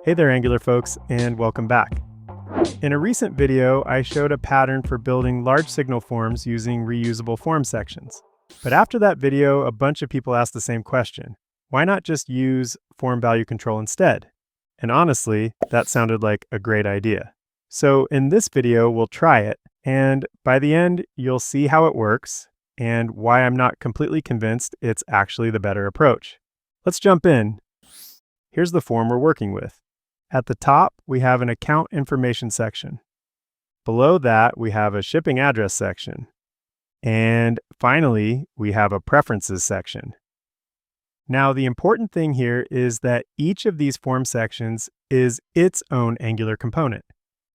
Hey there, Angular folks, and welcome back. In a recent video, I showed a pattern for building large signal forms using reusable form sections. But after that video, a bunch of people asked the same question. Why not just use FormValueControl instead? And honestly, that sounded like a great idea. So in this video, we'll try it, and by the end, you'll see how it works and why I'm not completely convinced it's actually the better approach. Let's jump in. Here's the form we're working with. At the top, we have an account information section. Below that, we have a shipping address section. And finally, we have a preferences section. Now, the important thing here is that each of these form sections is its own Angular component.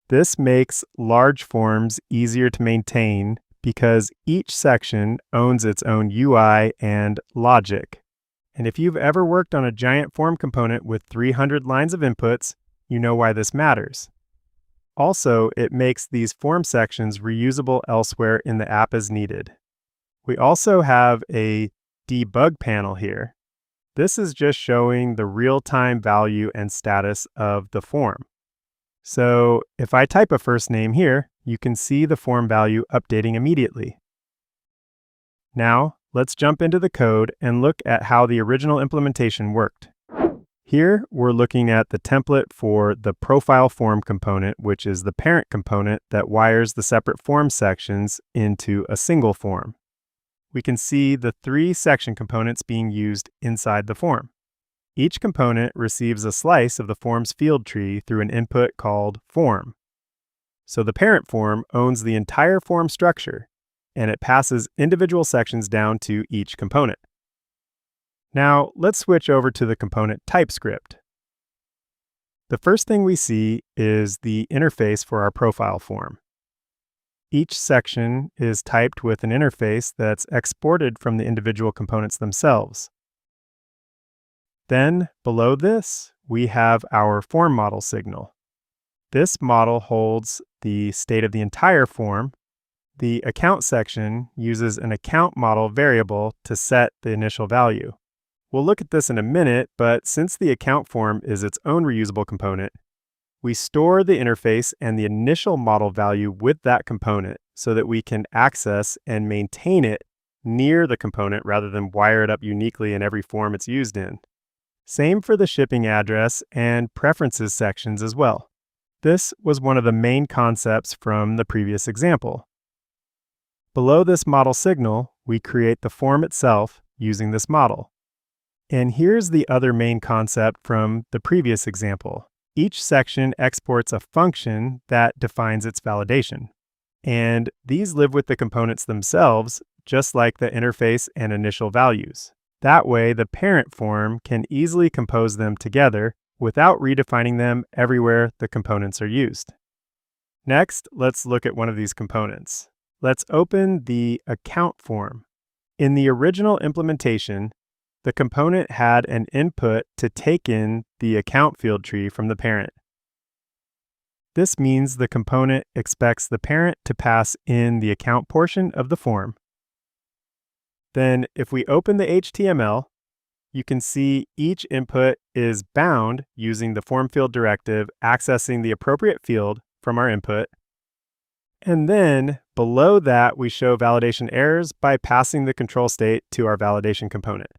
This makes large forms easier to maintain because each section owns its own UI and logic. And if you've ever worked on a giant form component with 300 lines of inputs, you know why this matters. Also, it makes these form sections reusable elsewhere in the app as needed. We also have a debug panel here. This is just showing the real-time value and status of the form. So if I type a first name here, you can see the form value updating immediately. Now, let's jump into the code and look at how the original implementation worked. Here, we're looking at the template for the profile form component, which is the parent component that wires the separate form sections into a single form. We can see the 3 section components being used inside the form. Each component receives a slice of the form's field tree through an input called form. So the parent form owns the entire form structure, and it passes individual sections down to each component. Now, let's switch over to the component TypeScript. The first thing we see is the interface for our profile form. Each section is typed with an interface that's exported from the individual components themselves. Then, below this, we have our form model signal. This model holds the state of the entire form. The account section uses an account model variable to set the initial value. We'll look at this in a minute, but since the account form is its own reusable component, we store the interface and the initial model value with that component so that we can access and maintain it near the component rather than wire it up uniquely in every form it's used in. Same for the shipping address and preferences sections as well. This was one of the main concepts from the previous example. Below this model signal, we create the form itself using this model. And here's the other main concept from the previous example. Each section exports a function that defines its validation. And these live with the components themselves, just like the interface and initial values. That way, the parent form can easily compose them together without redefining them everywhere the components are used. Next, let's look at one of these components. Let's open the account form. In the original implementation, the component had an input to take in the account field tree from the parent. This means the component expects the parent to pass in the account portion of the form. Then, if we open the HTML, you can see each input is bound using the formField directive accessing the appropriate field from our input. And then, below that, we show validation errors by passing the control state to our validation component.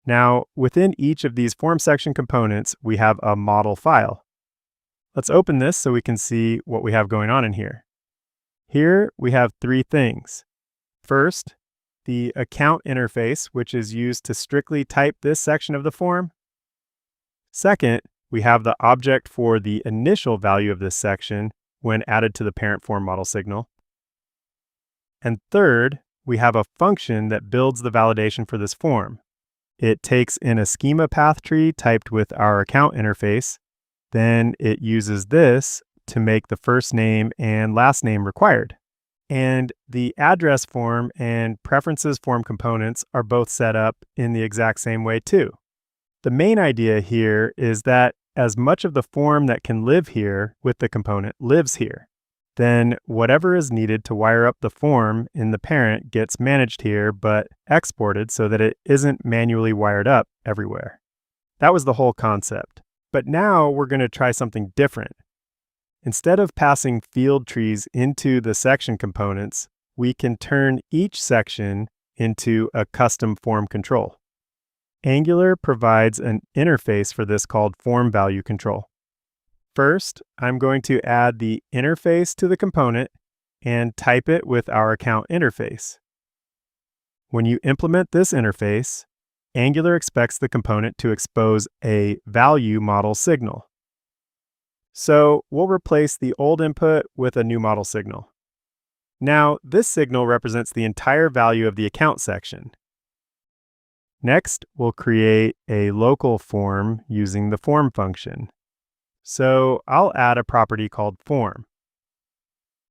Now, within each of these form section components, we have a model file. Let's open this so we can see what we have going on in here. Here, we have 3 things. First, the account interface, which is used to strictly type this section of the form. Second, we have the object for the initial value of this section when added to the parent form model signal. And third, we have a function that builds the validation for this form. It takes in a schema path tree typed with our account interface. Then it uses this to make the first name and last name required. And the address form and preferences form components are both set up in the exact same way too. The main idea here is that as much of the form that can live here with the component lives here. Then whatever is needed to wire up the form in the parent gets managed here but exported so that it isn't manually wired up everywhere. That was the whole concept. But now we're going to try something different. Instead of passing field trees into the section components, we can turn each section into a custom form control. Angular provides an interface for this called FormValueControl. First, I'm going to add the interface to the component and type it with our account interface. When you implement this interface, Angular expects the component to expose a value model signal. So we'll replace the old input with a new model signal. Now, this signal represents the entire value of the account section. Next, we'll create a local form using the form function. So I'll add a property called form.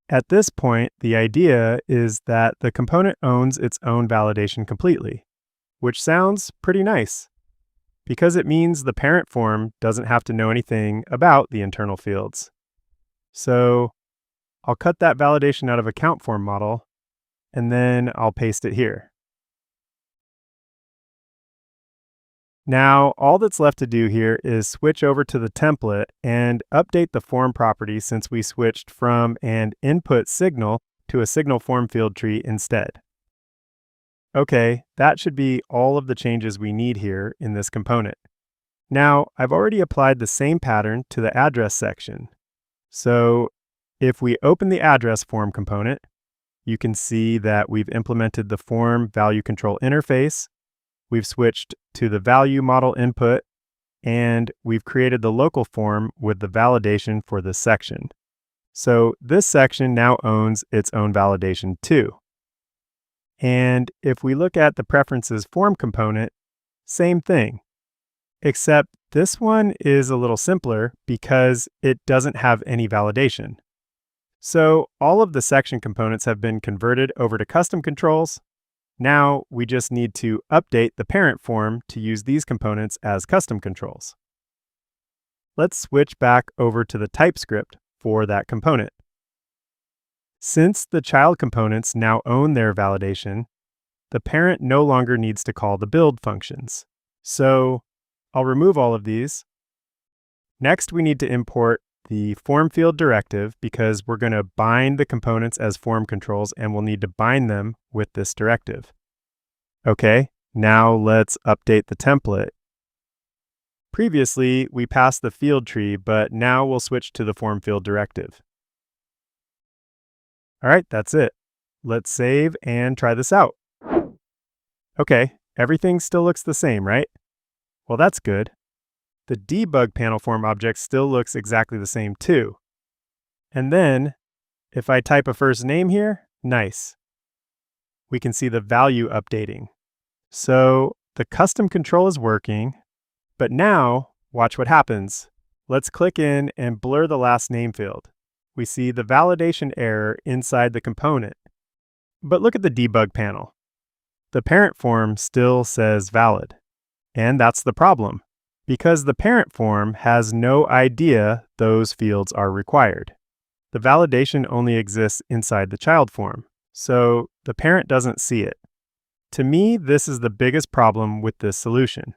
At this point, the idea is that the component owns its own validation completely, which sounds pretty nice, because it means the parent form doesn't have to know anything about the internal fields. So I'll cut that validation out of account form model, and then I'll paste it here. Now, all that's left to do here is switch over to the template and update the form property since we switched from an input signal to a signal form field tree instead. Okay, that should be all of the changes we need here in this component. Now, I've already applied the same pattern to the address section. So if we open the address form component, you can see that we've implemented the FormValueControl interface. We've switched to the value model input, and we've created the local form with the validation for this section. So this section now owns its own validation too. And if we look at the preferences form component, same thing, except this one is a little simpler because it doesn't have any validation. So all of the section components have been converted over to custom controls. Now we just need to update the parent form to use these components as custom controls. Let's switch back over to the TypeScript for that component. Since the child components now own their validation, the parent no longer needs to call the build functions. So I'll remove all of these. Next, we need to import the formField directive because we're going to bind the components as form controls and we'll need to bind them with this directive. Okay, now let's update the template. Previously, we passed the field tree, but now we'll switch to the formField directive. All right, that's it. Let's save and try this out. Okay, everything still looks the same, right? Well, that's good. The debug panel form object still looks exactly the same too. And then, if I type a first name here, nice. We can see the value updating. So the custom control is working, but now watch what happens. Let's click in and blur the last name field. We see the validation error inside the component. But look at the debug panel. The parent form still says valid. And that's the problem, because the parent form has no idea those fields are required. The validation only exists inside the child form, so the parent doesn't see it. To me, this is the biggest problem with this solution,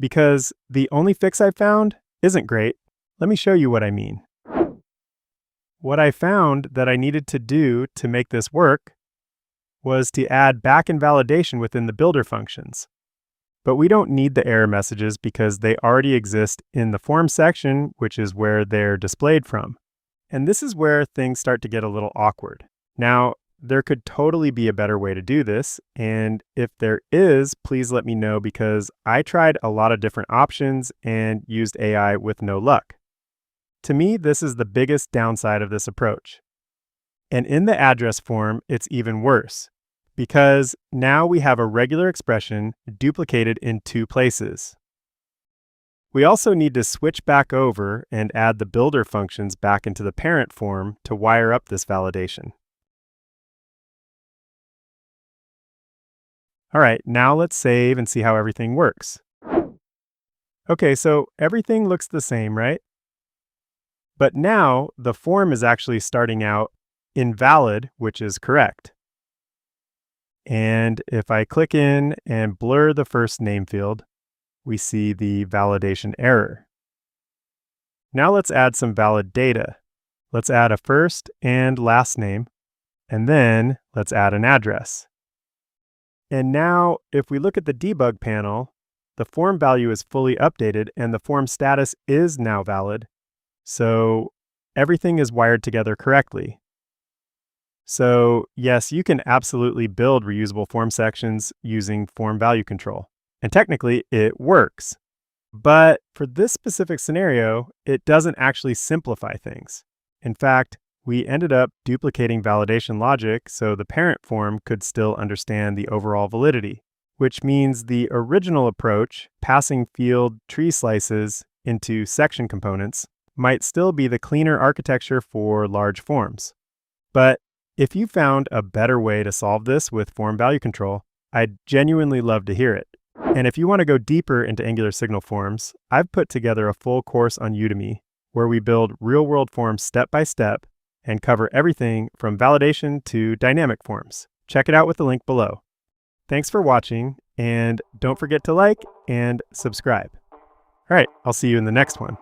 because the only fix I found isn't great. Let me show you what I mean. What I found that I needed to do to make this work was to add backend validation within the builder functions. But we don't need the error messages because they already exist in the form section, which is where they're displayed from. And this is where things start to get a little awkward. Now, there could totally be a better way to do this, and if there is, please let me know because I tried a lot of different options and used AI with no luck. To me, this is the biggest downside of this approach. And in the address form, it's even worse, because now we have a regular expression duplicated in two places. We also need to switch back over and add the builder functions back into the parent form to wire up this validation. All right, now let's save and see how everything works. Okay, so everything looks the same, right? But now the form is actually starting out invalid, which is correct. And if I click in and blur the first name field, we see the validation error. Now let's add some valid data. Let's add a first and last name, and then let's add an address. And now, if we look at the debug panel, the form value is fully updated and the form status is now valid. So everything is wired together correctly. So yes, you can absolutely build reusable form sections using FormValueControl. And technically, it works. But for this specific scenario, it doesn't actually simplify things. In fact, we ended up duplicating validation logic so the parent form could still understand the overall validity, which means the original approach, passing field tree slices into section components, might still be the cleaner architecture for large forms. But if you found a better way to solve this with FormValueControl, I'd genuinely love to hear it. And if you want to go deeper into Angular signal forms, I've put together a full course on Udemy where we build real-world forms step by step and cover everything from validation to dynamic forms. Check it out with the link below. Thanks for watching, and don't forget to like and subscribe. All right, I'll see you in the next one.